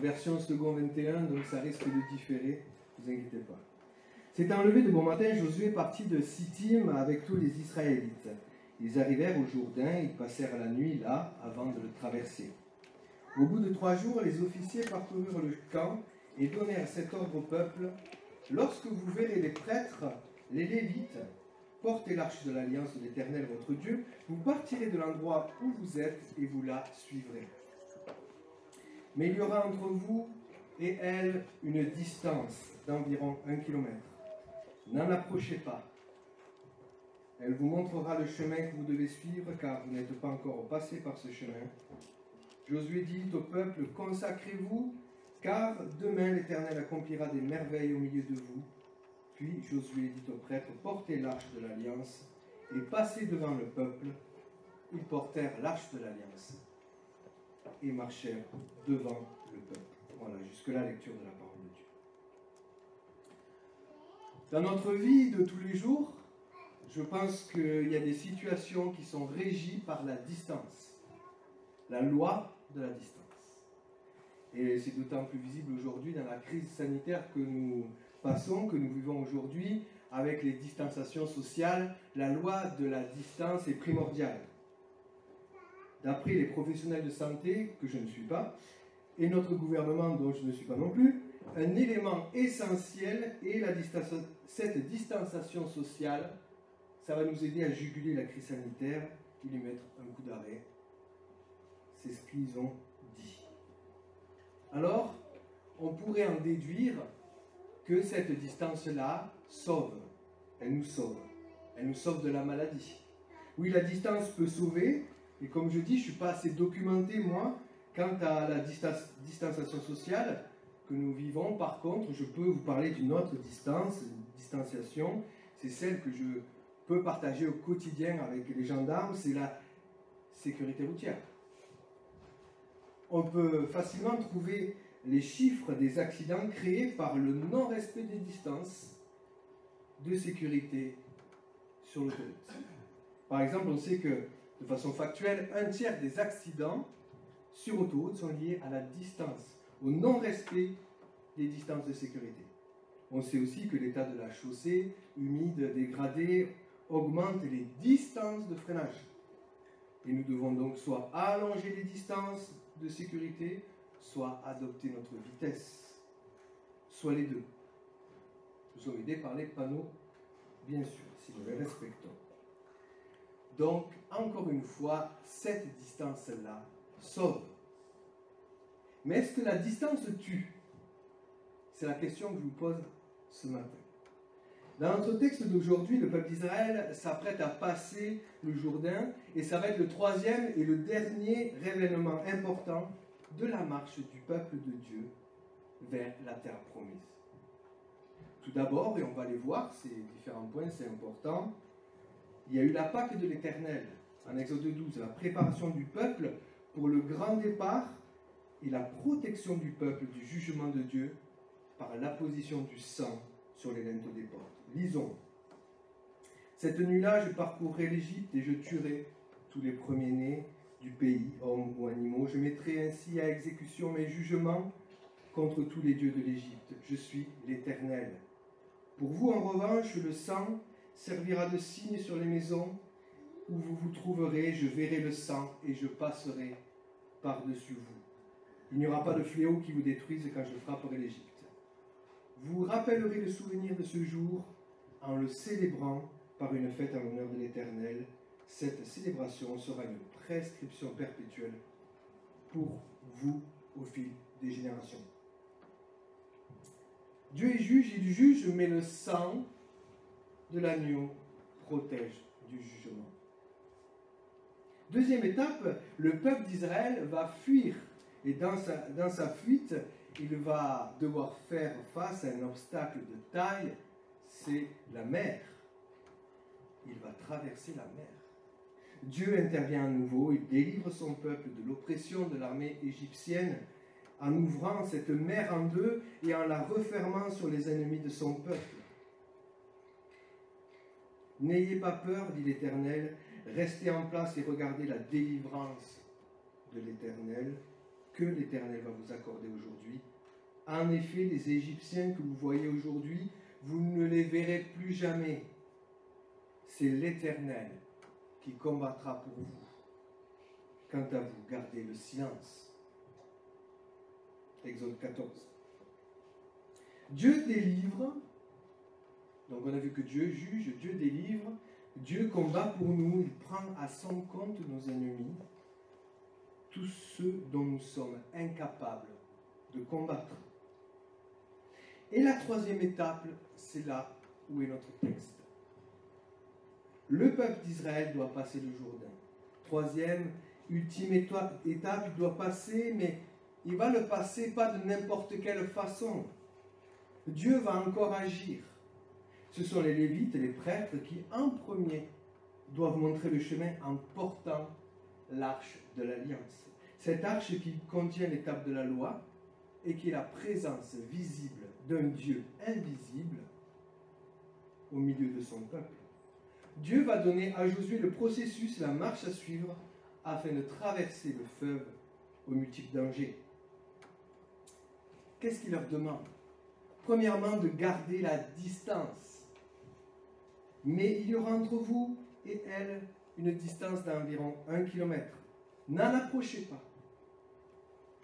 version second 21, donc ça risque de différer, ne vous inquiétez pas. S'étant levé de bon matin, Josué partit de Sittim avec tous les Israélites. Ils arrivèrent au Jourdain, ils passèrent la nuit là avant de le traverser. Au bout de 3 jours, les officiers parcoururent le camp et donnèrent cet ordre au peuple: lorsque vous verrez les prêtres, les Lévites, porter l'arche de l'alliance de l'Éternel votre Dieu, vous partirez de l'endroit où vous êtes et vous la suivrez. Mais il y aura entre vous et elle une distance d'environ 1 kilomètre. N'en approchez pas. Elle vous montrera le chemin que vous devez suivre, car vous n'êtes pas encore passé par ce chemin. Josué dit au peuple: consacrez-vous, car demain l'Éternel accomplira des merveilles au milieu de vous. Puis Josué dit aux prêtres: portez l'arche de l'alliance et passez devant le peuple. Ils portèrent l'arche de l'alliance et marchèrent devant le peuple. Voilà, jusque-là, lecture de la parole de Dieu. Dans notre vie de tous les jours, je pense qu'il y a des situations qui sont régies par la distance, la loi de la distance. Et c'est d'autant plus visible aujourd'hui dans la crise sanitaire que nous passons, que nous vivons aujourd'hui, avec les distanciations sociales. La loi de la distance est primordiale. D'après les professionnels de santé, que je ne suis pas, et notre gouvernement, dont je ne suis pas non plus, un élément essentiel est cette distanciation sociale. Ça va nous aider à juguler la crise sanitaire et lui mettre un coup d'arrêt. C'est ce qu'ils ont dit. Alors, on pourrait en déduire que cette distance-là sauve. Elle nous sauve. Elle nous sauve de la maladie. Oui, la distance peut sauver, et comme je dis, je ne suis pas assez documenté, moi, quant à la distanciation sociale que nous vivons. Par contre, je peux vous parler d'une autre distanciation. C'est celle que je peux partager au quotidien avec les gendarmes, c'est la sécurité routière. On peut facilement trouver les chiffres des accidents créés par le non-respect des distances de sécurité sur l'autoroute. Par exemple, on sait que, de façon factuelle, 1/3 des accidents sur autoroute sont liés à la distance, au non-respect des distances de sécurité. On sait aussi que l'état de la chaussée, humide, dégradée, augmente les distances de freinage. Et nous devons donc soit allonger les distances de sécurité, soit adopter notre vitesse, soit les deux. Nous sommes aidés par les panneaux, bien sûr, si nous les respectons. Donc, encore une fois, cette distance-là sauve. Mais est-ce que la distance tue? C'est la question que je vous pose ce matin. Dans notre texte d'aujourd'hui, le peuple d'Israël s'apprête à passer le Jourdain, et ça va être le 3e et le dernier révélement important de la marche du peuple de Dieu vers la terre promise. Tout d'abord, et on va les voir, ces différents points, c'est important, il y a eu la Pâque de l'Éternel, en Exode 12, la préparation du peuple pour le grand départ et la protection du peuple du jugement de Dieu par l'apposition du sang sur les linteaux des portes. Lisons. Cette nuit-là, je parcourrai l'Égypte et je tuerai tous les premiers-nés du pays, hommes ou animaux. Je mettrai ainsi à exécution mes jugements contre tous les dieux de l'Égypte. Je suis l'Éternel. Pour vous, en revanche, le sang servira de signe sur les maisons où vous vous trouverez. Je verrai le sang et je passerai par-dessus vous. Il n'y aura pas de fléau qui vous détruise quand je frapperai l'Égypte. Vous rappellerez le souvenir de ce jour en le célébrant par une fête en l'honneur de l'Éternel. Cette célébration sera une prescription perpétuelle pour vous au fil des générations. Dieu est juge, il juge, mais le sang de l'agneau protège du jugement. Deuxième étape, le peuple d'Israël va fuir. Et dans sa fuite, il va devoir faire face à un obstacle de taille, c'est la mer. Il va traverser la mer. Dieu intervient à nouveau, il délivre son peuple de l'oppression de l'armée égyptienne en ouvrant cette mer en deux et en la refermant sur les ennemis de son peuple. N'ayez pas peur, dit l'Éternel, restez en place et regardez la délivrance de l'Éternel, que l'Éternel va vous accorder aujourd'hui. En effet, les Égyptiens que vous voyez aujourd'hui, vous ne les verrez plus jamais. C'est l'Éternel qui combattra pour vous. Quant à vous, gardez le silence. Exode 14. Dieu délivre, donc on a vu que Dieu juge, Dieu délivre, Dieu combat pour nous, il prend à son compte nos ennemis, tous ceux dont nous sommes incapables de combattre. Et la troisième étape, c'est là où est notre texte. Le peuple d'Israël doit passer le Jourdain. Troisième, ultime étape, il doit passer, mais il va le passer pas de n'importe quelle façon. Dieu va encore agir. Ce sont les Lévites et les prêtres qui, en premier, doivent montrer le chemin en portant l'arche de l'Alliance. Cette arche qui contient l'étape de la loi et qui est la présence visible d'un Dieu invisible au milieu de son peuple. Dieu va donner à Josué le processus, la marche à suivre afin de traverser le fleuve aux multiples dangers. Qu'est-ce qu'il leur demande? Premièrement, de garder la distance. Mais il y aura entre vous et elle une distance d'environ 1 kilomètre. N'en approchez pas.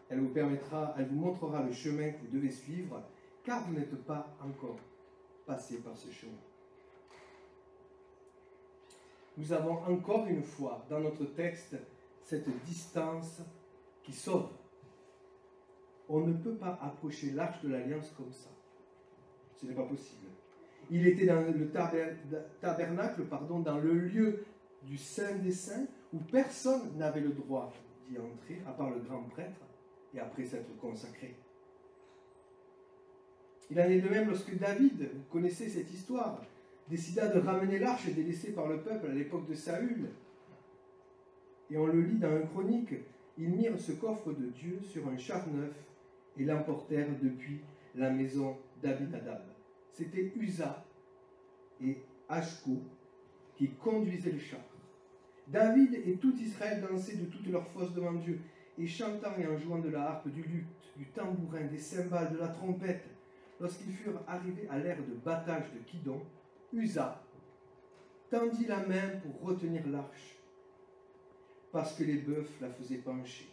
Elle vous montrera le chemin que vous devez suivre, car vous n'êtes pas encore passé par ce chemin. Nous avons encore une fois dans notre texte cette distance qui sauve. On ne peut pas approcher l'arche de l'Alliance comme ça. Ce n'est pas possible. Il était dans le tabernacle, dans le lieu du Saint des Saints, où personne n'avait le droit d'y entrer, à part le grand prêtre, et après s'être consacré. Il en est de même lorsque David, vous connaissez cette histoire, décida de ramener l'arche délaissée par le peuple à l'époque de Saül. Et on le lit dans un chronique, ils mirent ce coffre de Dieu sur un char neuf et l'emportèrent depuis la maison d'Abinadab. C'était Uza et Ashko qui conduisaient le char. David et tout Israël dansaient de toute leur force devant Dieu, et chantant et en jouant de la harpe, du luth, du tambourin, des cymbales, de la trompette. Lorsqu'ils furent arrivés à l'ère de battage de Kidon, Uza tendit la main pour retenir l'arche, parce que les bœufs la faisaient pencher.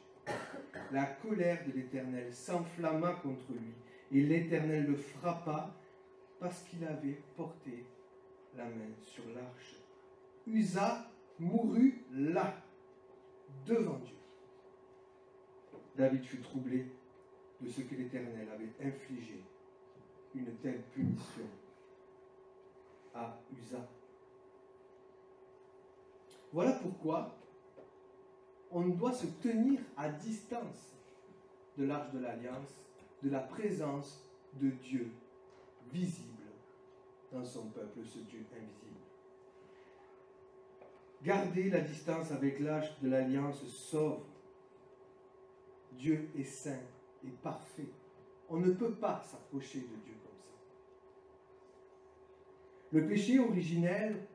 La colère de l'Éternel s'enflamma contre lui, et l'Éternel le frappa parce qu'il avait porté la main sur l'arche. Uza mourut là, devant Dieu. David fut troublé de ce que l'Éternel avait infligé une telle punition à Uza. Voilà pourquoi on doit se tenir à distance de l'arche de l'Alliance, de la présence de Dieu visible dans son peuple, ce Dieu invisible. Garder la distance avec l'arche de l'Alliance sauve. Dieu est saint et parfait. On ne peut pas s'approcher de Dieu comme ça. Le péché originel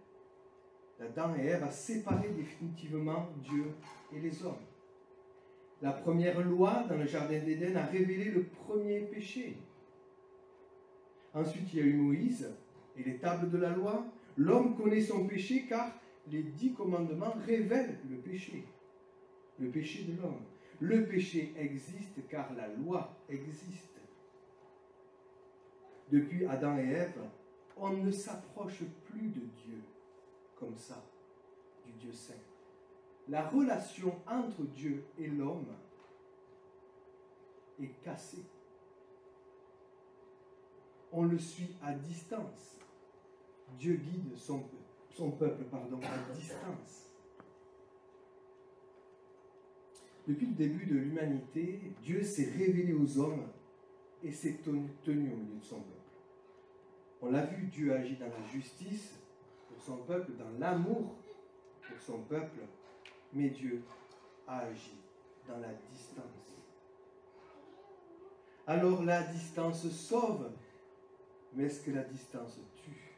d'Adam et Ève a séparé définitivement Dieu et les hommes. La première loi dans le jardin d'Éden a révélé le premier péché. Ensuite, il y a eu Moïse et les tables de la loi. L'homme connaît son péché car les 10 commandements révèlent le péché de l'homme. Le péché existe car la loi existe. Depuis Adam et Ève, on ne s'approche plus de Dieu comme ça, du Dieu saint. La relation entre Dieu et l'homme est cassée. On le suit à distance. Dieu guide son peuple à distance. Depuis le début de l'humanité, Dieu s'est révélé aux hommes et s'est tenu au milieu de son peuple. On l'a vu, Dieu agit dans la justice pour son peuple, dans l'amour pour son peuple, mais Dieu a agi dans la distance. Alors la distance sauve, mais est-ce que la distance tue?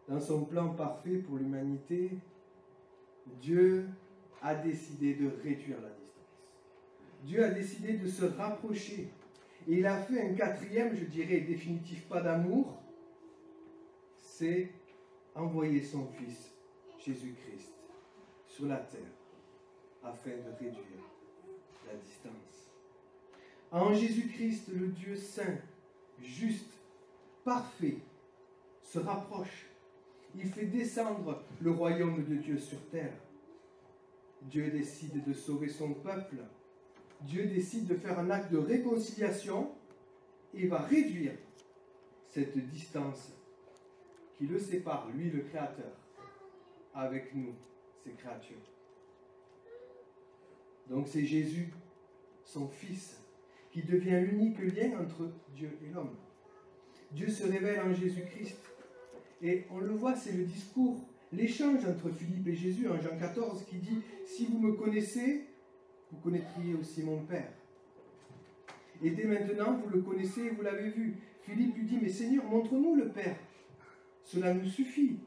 Dans son plan parfait pour l'humanité, Dieu a décidé de réduire la distance. Dieu a décidé de se rapprocher. Et il a fait un quatrième, je dirais, définitif pas d'amour, c'est envoyer son Fils, Jésus-Christ, sur la terre, afin de réduire la distance. En Jésus-Christ, le Dieu saint, juste, parfait, se rapproche. Il fait descendre le royaume de Dieu sur terre. Dieu décide de sauver son peuple. Dieu décide de faire un acte de réconciliation et va réduire cette distance qui le sépare, lui le Créateur, avec nous, ses créatures. Donc c'est Jésus, son Fils, qui devient l'unique lien entre Dieu et l'homme. Dieu se révèle en Jésus-Christ. Et on le voit, c'est le discours, l'échange entre Philippe et Jésus en Jean 14 qui dit « Si vous me connaissez, vous connaîtriez aussi mon Père. Et dès maintenant, vous le connaissez et vous l'avez vu. » Philippe lui dit « Mais Seigneur, montre-nous le Père. Cela nous suffit. »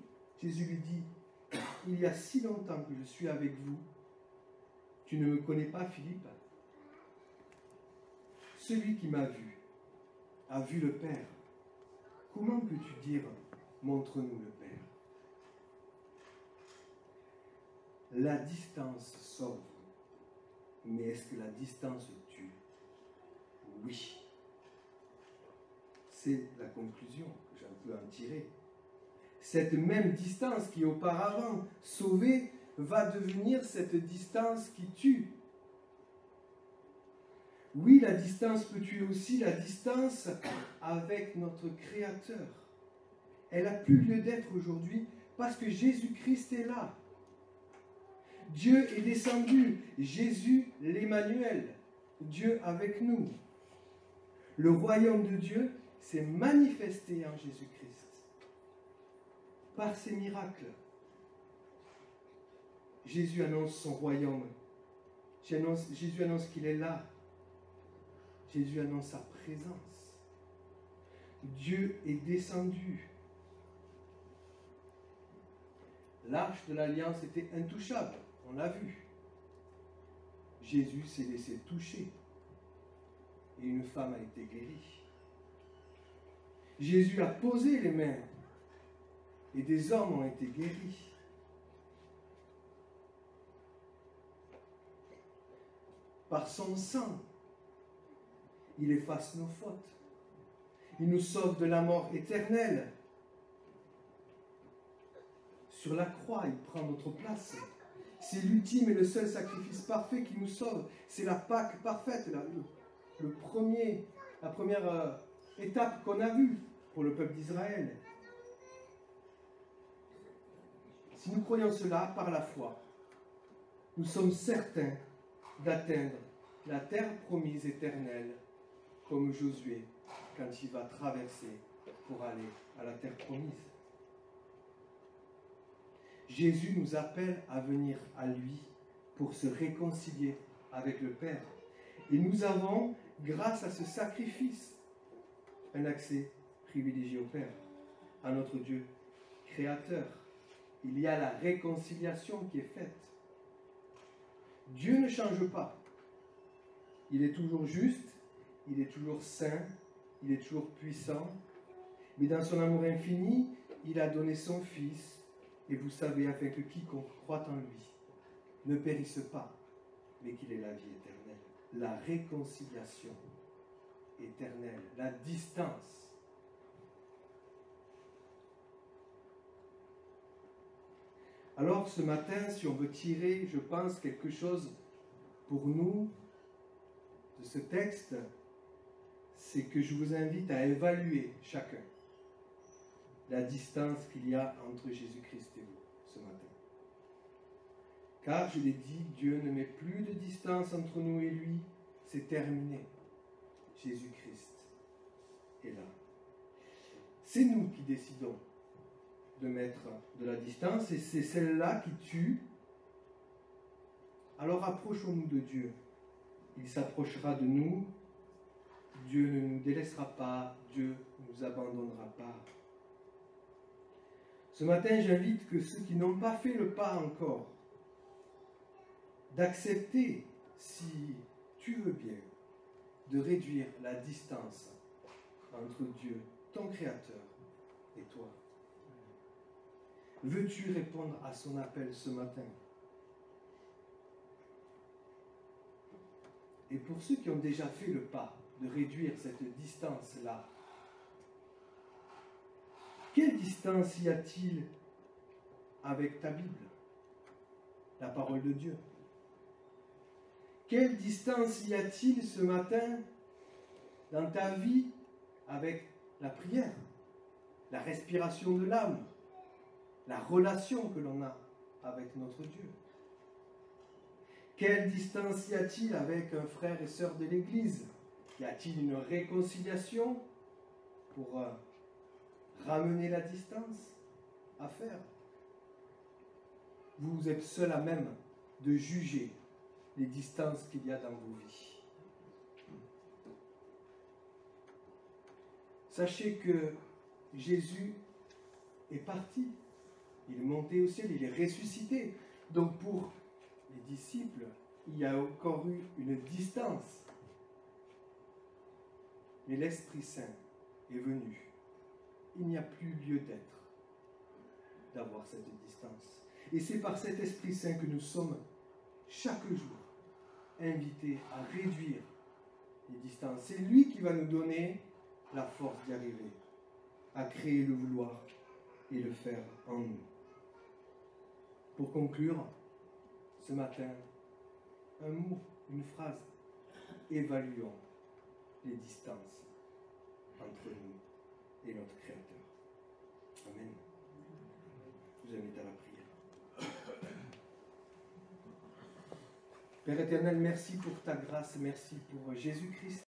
Jésus lui dit « Il y a si longtemps que je suis avec vous. Tu ne me connais pas, Philippe? Celui qui m'a vu a vu le Père. Comment peux-tu dire « Montre-nous le Père » ? La distance sauve. Mais est-ce que la distance tue? Oui. C'est la conclusion que j'en peux en tirer. Cette même distance qui auparavant sauvait va devenir cette distance qui tue. Oui, la distance peut tuer aussi, la distance avec notre Créateur. Elle n'a plus lieu d'être aujourd'hui parce que Jésus-Christ est là. Dieu est descendu, Jésus l'Emmanuel, Dieu avec nous. Le royaume de Dieu s'est manifesté en Jésus-Christ par ses miracles. Jésus annonce son royaume. Jésus annonce qu'il est là. Jésus annonce sa présence. Dieu est descendu. L'arche de l'Alliance était intouchable, on l'a vu. Jésus s'est laissé toucher et une femme a été guérie. Jésus a posé les mains et des hommes ont été guéris. Par son sang, il efface nos fautes. Il nous sauve de la mort éternelle. Sur la croix, il prend notre place. C'est l'ultime et le seul sacrifice parfait qui nous sauve. C'est la Pâque parfaite, la première étape qu'on a vue pour le peuple d'Israël. Si nous croyons cela par la foi, nous sommes certains d'atteindre la terre promise éternelle, comme Josué quand il va traverser pour aller à la terre promise. Jésus nous appelle à venir à lui pour se réconcilier avec le Père. Et nous avons, grâce à ce sacrifice, un accès privilégié au Père, à notre Dieu créateur. Il y a la réconciliation qui est faite. Dieu ne change pas. Il est toujours juste, il est toujours saint, il est toujours puissant. Mais dans son amour infini, il a donné son Fils. Et vous savez, afin que quiconque croit en lui ne périsse pas, mais qu'il ait la vie éternelle. La réconciliation éternelle, la distance. Alors ce matin, si on veut tirer, je pense, quelque chose pour nous de ce texte, c'est que je vous invite à évaluer chacun la distance qu'il y a entre Jésus-Christ et vous ce matin. Car, je l'ai dit, Dieu ne met plus de distance entre nous et lui, c'est terminé. Jésus-Christ est là. C'est nous qui décidons de mettre de la distance et c'est celle-là qui tue. Alors approchons-nous de Dieu. Il s'approchera de nous. Dieu ne nous délaissera pas. Dieu ne nous abandonnera pas. Ce matin, j'invite que ceux qui n'ont pas fait le pas encore, d'accepter, si tu veux bien de réduire la distance entre Dieu, ton Créateur, et toi? Veux-tu répondre à son appel ce matin? Et pour ceux qui ont déjà fait le pas de réduire cette distance-là, quelle distance y a-t-il avec ta Bible, la parole de Dieu? Quelle distance y a-t-il ce matin dans ta vie avec la prière, la respiration de l'âme, la relation que l'on a avec notre Dieu? Quelle distance y a-t-il avec un frère et sœur de l'Église? Y a-t-il une réconciliation pour ramener la distance à faire? Vous êtes seul à même de juger les distances qu'il y a dans vos vies. Sachez que Jésus est parti, il est monté au ciel, il est ressuscité. Donc pour les disciples, il y a encore eu une distance. Mais l'Esprit Saint est venu. Il n'y a plus lieu d'être, d'avoir cette distance. Et c'est par cet Esprit Saint que nous sommes chaque jour invités à réduire les distances. C'est lui qui va nous donner la force d'y arriver, à créer le vouloir et le faire en nous. Pour conclure, ce matin, un mot, une phrase. Évaluons les distances entre nous et notre Créateur. Amen. Je vous invite à la prière. Père éternel, merci pour ta grâce, merci pour Jésus-Christ.